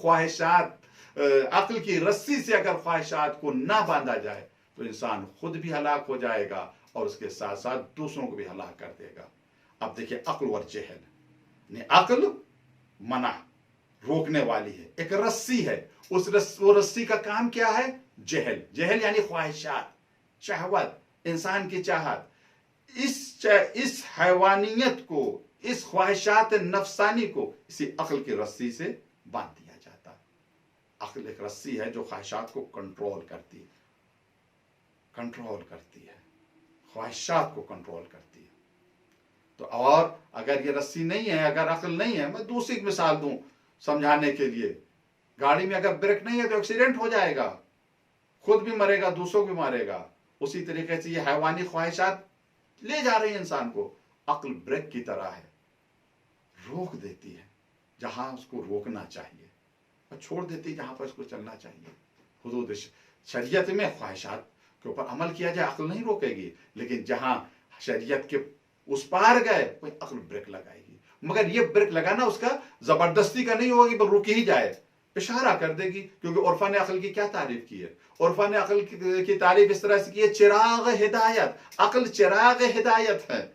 عقل کی رسی سے اگر خواہشات کو نہ باندھا جائے تو انسان خود بھی ہلاک ہو جائے گا اور اس کے ساتھ ساتھ دوسروں کو بھی ہلاک کر دے گا۔ اب دیکھیں عقل اور جہل، عقل منع روکنے والی ہے، ایک رسی ہے، وہ رسی کا کام کیا ہے؟ جہل، جہل یعنی خواہشات، شہوت، انسان کی چاہت، اس حیوانیت کو، اس خواہشات نفسانی کو اسی عقل کی رسی سے باندھ دیا جاتا ہے۔ عقل ایک رسی ہے جو خواہشات کو کنٹرول کرتی ہے، خواہشات کو کنٹرول کرتی ہے۔ تو اور اگر یہ رسی نہیں ہے، اگر عقل نہیں ہے، میں دوسری مثال دوں سمجھانے کے لیے، گاڑی میں اگر بریک نہیں ہے تو ایکسیڈنٹ ہو جائے گا، خود بھی مرے گا، دوسروں بھی مارے گا۔ اسی طریقے سے یہ حیوانی خواہشات لے جا رہی ہیں انسان کو، عقل بریک کی طرح ہے، روک دیتی ہے جہاں اس کو روکنا چاہیے اور چھوڑ دیتی ہے جہاں پر اس کو چلنا چاہیے۔ حدود شریعت میں خواہشات کے اوپر عمل کیا جائے، عقل نہیں روکے گی، لیکن جہاں شریعت کے اس پار گئے کوئی عقل بریک لگائے گی، مگر یہ بریک لگانا اس کا زبردستی کا نہیں ہوگا کہ بس رک ہی جائے، اشارہ کر دے گی، کیونکہ عرفا نے عقل کی کیا تعریف کی ہے؟ عرفا نے عقل کی تعریف اس طرح سے کی ہے، چراغ ہدایت، عقل چراغ ہدایت ہے۔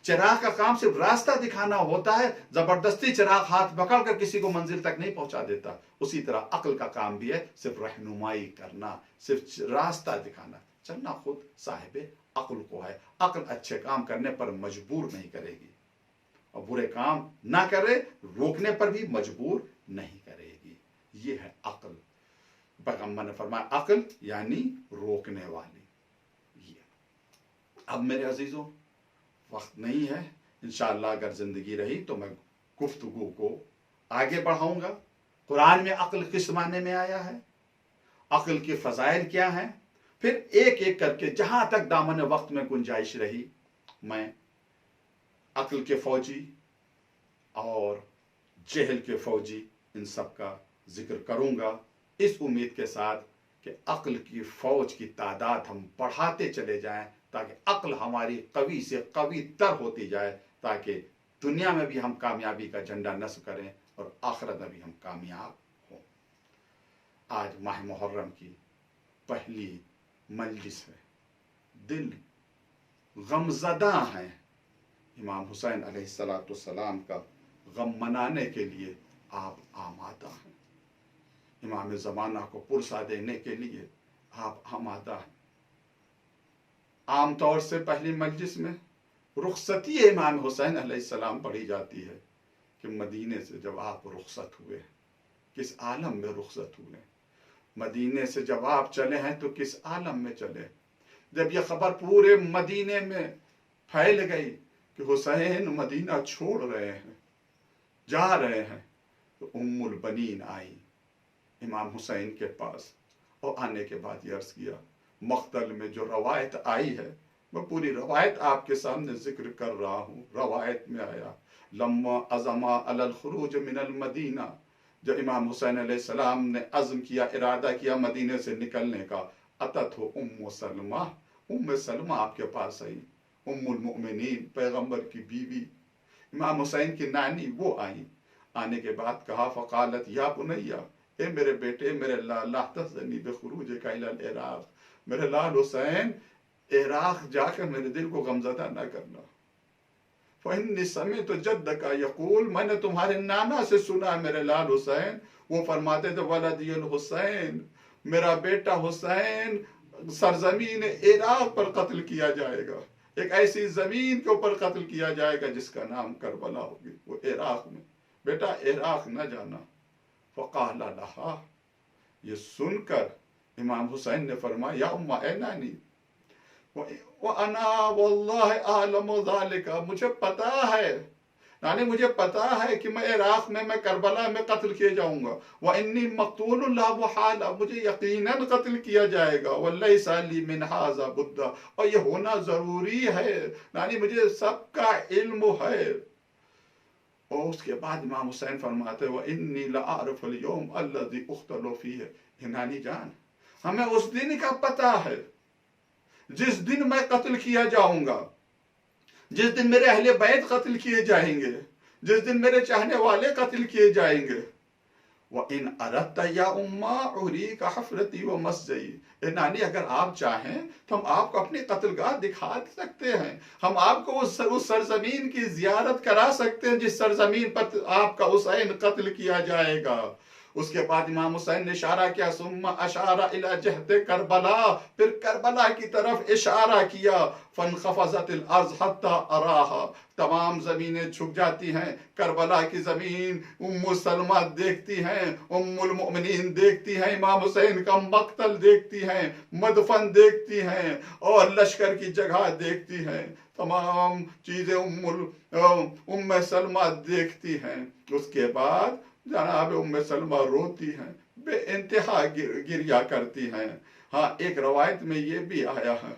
چراغ کا کام صرف راستہ دکھانا ہوتا ہے، زبردستی چراغ ہاتھ پکڑ کر کسی کو منزل تک نہیں پہنچا دیتا۔ اسی طرح عقل کا کام بھی ہے صرف رہنمائی کرنا، صرف راستہ دکھانا، چلنا خود صاحب عقل کو ہے۔ عقل اچھے کام کرنے پر مجبور نہیں کرے گی اور برے کام نہ کرے روکنے پر بھی مجبور نہیں کرے گی، یہ ہے عقل۔ پیغمبر نے فرمایا عقل یعنی روکنے والی۔ اب میرے عزیزوں وقت نہیں ہے، انشاءاللہ اگر زندگی رہی تو میں گفتگو کو آگے بڑھاؤں گا۔ قرآن میں عقل کس معنی میں آیا ہے، عقل کے فضائل کیا ہیں، پھر ایک ایک کر کے جہاں تک دامن وقت میں گنجائش رہی میں عقل کے فوجی اور جہل کے فوجی ان سب کا ذکر کروں گا، اس امید کے ساتھ کہ عقل کی فوج کی تعداد ہم بڑھاتے چلے جائیں تاکہ عقل ہماری قوی سے قوی تر ہوتی جائے، تاکہ دنیا میں بھی ہم کامیابی کا جھنڈا نصب کریں اور آخرت میں بھی ہم کامیاب ہوں۔ آج ماہ محرم کی پہلی مجلس ہے، دل غمزدہ ہیں، امام حسین علیہ السلام کا غم منانے کے لیے آپ آمادہ ہیں، امام زمانہ کو پرسا دینے کے لیے آپ آمادہ ہیں۔ عام طور سے پہلی مجلس میں رخصتی امام حسین علیہ السلام پڑھی جاتی ہے کہ مدینے سے جب آپ رخصت ہوئے، کس عالم میں رخصت ہوئے، مدینے سے جب آپ چلے ہیں تو کس عالم میں چلے۔ جب یہ خبر پورے مدینے میں پھیل گئی کہ حسین مدینہ چھوڑ رہے ہیں، جا رہے ہیں، تو ام البنین آئی امام حسین کے پاس اور آنے کے بعد یہ عرض کیا، مقتل میں جو روایت آئی ہے میں پوری روایت آپ کے سامنے ذکر کر رہا ہوں۔ روایت میں آیا لما عزما علی الخروج من المدینہ، جب امام حسین علیہ السلام نے عزم کیا، ارادہ کیا مدینے سے نکلنے کا، اتت ہو ام سلمہ، ام سلمہ آپ کے پاس آئی، ام المؤمنین پیغمبر کی بیوی، امام حسین کی نانی، وہ آئی۔ آنے کے بعد کہا فقالت یا بنیا، اے میرے بیٹے، میرے لا تحزنی بخروجک الی العراق، میرے لال حسین عراق جا کر میرے دل کو غمزدہ نہ کرنا۔ فإنی سمعت جدک یقول، میں نے تمہارے نانا سے سنا میرے لال حسین، وہ فرماتے تھے ولدی الحسین، میرا بیٹا حسین سرزمین عراق پر قتل کیا جائے گا، ایک ایسی زمین کے اوپر قتل کیا جائے گا جس کا نام کربلا ہوگی، وہ عراق میں، بیٹا عراق نہ جانا۔ فقال لہا، یہ سن کر امام حسین نے فرمایا یا اماں، اے نانی، وَأَنَا وَاللَّهِ أَعْلَمُ ذَلِكَ، مجھے پتا ہے، یعنی مجھے پتا ہے کہ میں عراق میں کربلا میں قتل کیے جاؤں گا، وَإِنِّي مَقْتُولٌ لَا مُحَالَ، مجھے یقیناً قتل کیا جائے گا، وَلَيْسَ لِي مِنْ هَذَا بُدَّ، اور یہ ہونا ضروری ہے، یعنی مجھے سب کا علم ہے۔ اور اس کے بعد امام حسین فرماتے وَإِنِّي لَأَعْرِفُ الْيَوْمَ الَّذِي أُقْتَلُ فِيهِ، نانی جان ہمیں اس دن کا پتا ہے جس دن میں قتل کیا جاؤں گا، جس دن میرے اہل بیت قتل کیے جائیں گے، جس دن میرے چاہنے والے قتل کیے جائیں گے۔ وَإِنْ أَرَدْتَ يَا أُمَّا أُرِيكَ حَفْرَتِي وَمَسْجَدِي، اے نانی اگر آپ چاہیں تو ہم آپ کو اپنی قتل گاہ دکھا سکتے ہیں، ہم آپ کو اس سرزمین کی زیارت کرا سکتے ہیں جس سرزمین پر آپ کا حسین قتل کیا جائے گا۔ اس کے بعد امام حسین نے اشارہ کیا ثم اشار الی جہت کربلا، پھر کربلا کی طرف اشارہ کیا، فانخفضت الارض حتی اراہا، تمام زمینیں جھک جاتی ہیں، کربلا کی زمین ام سلمہ دیکھتی ہیں، ام المؤمنین دیکھتی ہیں، امام حسین کا مقتل دیکھتی ہیں، مدفن دیکھتی ہیں اور لشکر کی جگہ دیکھتی ہیں، تمام چیزیں ام سلمہ دیکھتی ہیں۔ اس کے بعد جناب ام سلمہ روتی ہیں، بے انتہا گریہ کرتی ہیں۔ ہاں ایک روایت میں یہ بھی آیا ہے،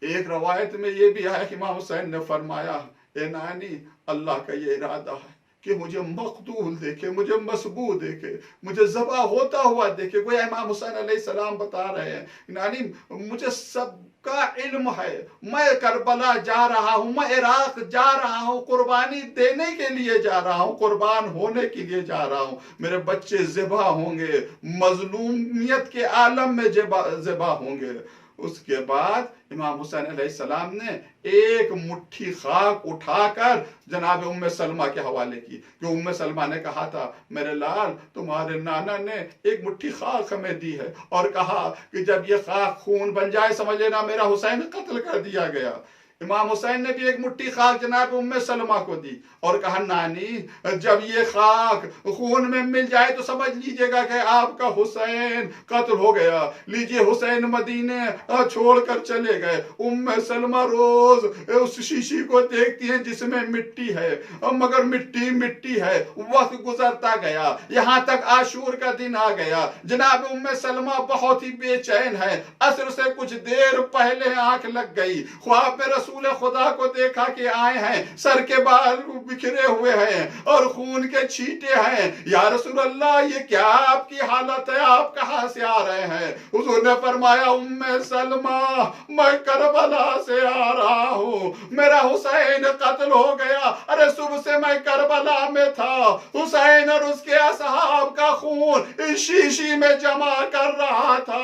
ایک روایت میں یہ بھی آیا کہ امام حسین نے فرمایا اے نانی اللہ کا یہ ارادہ ہے کہ مجھے مقتول دیکھے، مجھے مسبوع دیکھے، مجھے ذبح ہوتا ہوا دیکھے۔ گویا امام حسین علیہ السلام بتا رہے ہیں نانی مجھے سب کا علم ہے، میں کربلا جا رہا ہوں، میں عراق جا رہا ہوں، قربانی دینے کے لیے جا رہا ہوں، قربان ہونے کے لیے جا رہا ہوں، میرے بچے ذبح ہوں گے، مظلومیت کے عالم میں ذبح ہوں گے۔ اس کے بعد امام حسین علیہ السلام نے ایک مٹھی خاک اٹھا کر جناب ام سلمہ کے حوالے کی، کہ ام سلمہ نے کہا تھا میرے لال تمہارے نانا نے ایک مٹھی خاک ہمیں دی ہے اور کہا کہ جب یہ خاک خون بن جائے سمجھ لینا میرا حسین قتل کر دیا گیا۔ امام حسین نے بھی ایک مٹھی خاک جناب ام سلمہ کو دی اور کہا نانی جب یہ خاک خون میں مل جائے تو سمجھ لیجئے گا کہ آپ کا حسین قتل ہو گیا، لیجئے حسین مدینے چھوڑ کر چلے گئے۔ ام سلمہ روز اس شیشی کو دیکھتی ہیں جس میں مٹی ہے، مگر مٹی مٹی ہے۔ وقت گزرتا گیا، یہاں تک عاشور کا دن آ گیا۔ جناب ام سلمہ بہت ہی بے چین ہے، عصر سے کچھ دیر پہلے آنکھ لگ گئی، خواب میں رسول خدا کو دیکھا کہ آئے ہیں، سر کے بال بکھرے ہوئے ہیں اور خون کے چھینٹے ہیں۔ یا رسول اللہ یہ کیا آپ کی حالت ہے، آپ کہاں سے آ رہے ہیں؟ حضور نے فرمایا ام سلمہ میں کربلا سے آ رہا ہوں، میرا حسین قتل ہو گیا۔ ارے صبح سے میں کربلا میں تھا، حسین اور اس کے اصحاب کا خون اس شیشی میں جمع کر رہا تھا۔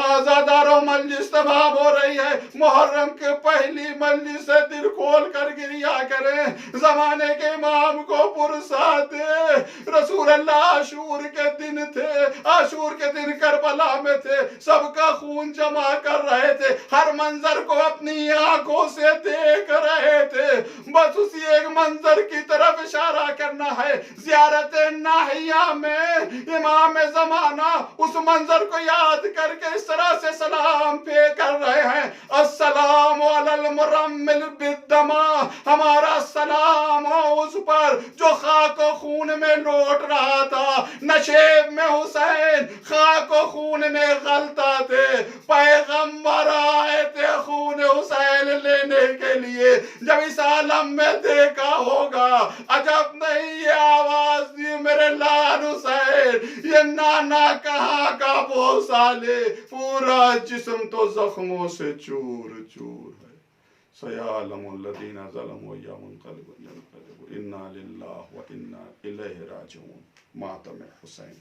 آزاداروں مجلس تمام ہو رہی ہے، محرم کے پہلی مجلس سے دل کھول کر گریا کریں، زمانے کے امام کو پرسا دے۔ رسول اللہ عاشور کے دن تھے، عاشور کے دن کربلا میں تھے، سب کا خون جمع کر رہے تھے، ہر منظر کو اپنی آنکھوں سے دیکھ رہے تھے، بس اسی ایک منظر کی طرف اشارہ کرنا ہے۔ زیارت ناحیہ میں امام زمانہ اس منظر کو یاد کر کے اس طرح سے سلام پے کر رہے ہیں، السلام علی المرمل بالدماء، ہمارا سلام ہو اس پر جو خاک و خون میں لوٹ رہا تھا۔ نشیب میں حسین خاک و خون میں غلطہ تھے، پیغمبر آئے تھے خون حسین لینے کے لیے۔ جب اس عالم میں دیکھا ہوگا عجب نہیں یہ آواز دی میرے لال حسین، یہ نانا کہاں کا بوسہ لے، پورا جسم تو زخموں سے چور چور ہے۔ سیعلم الذین ظلموا یوم انقلبوا انا للہ و انا الیہ راجعون۔ ماتم حسین۔